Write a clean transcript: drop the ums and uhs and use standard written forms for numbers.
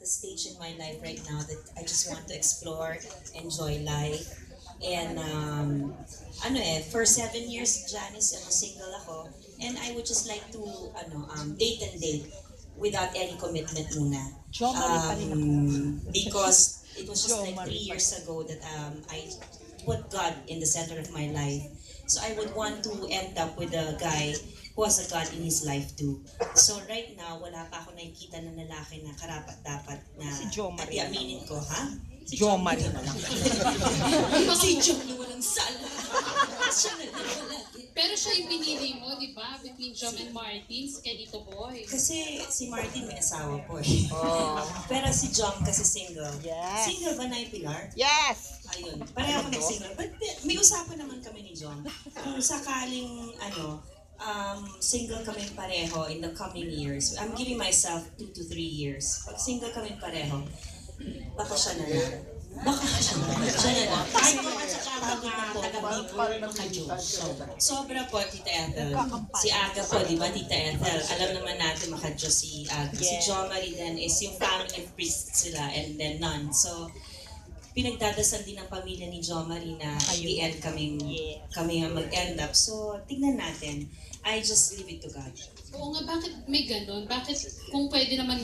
the stage in my life right now that I just want to explore, enjoy life. And for 7 years, Janice, single ako. And I would just like to date and date without any commitment muna. Because it was just like 3 years ago that I put God in the center of my life. So I would want to end up with a guy who has a God in his life too. So right now, wala pa ako nakikita ng lalaki na karapat-dapat na Si Jo Marie. aminin ko, ha? Si Jo Marie. Si Jo na walang sala. Siya na wala. Pero siya yung pinili mo, di ba? Between Jom and Martin, kay Dito Boy. Kasi si Martin may asawa po eh. Oh. Pero si Jom kasi single. Yes. Single ba na yung Pilar? Yes! Ayun, pareho kami single. But may usapan naman kami ni Jom. Kung sakaling, single kami pareho in the coming years, I'm giving myself 2 to 3 years. Pag single kami pareho, baka siya na lang. Baka siya na lang. Kahit naman sa pagod na po, sobra po, Tita Ethel. Si Aga po, di ba, Tita Ethel? Alam naman natin makadyo si Aga. Si Jo Marie then is yung family priest sila and then none. So, pinagdadasal din ng pamilya ni Jo Marie na i-end kami ang mag-end up. So, tignan natin. I just leave it to God. Oo nga, bakit may ganun? Bakit kung pwede naman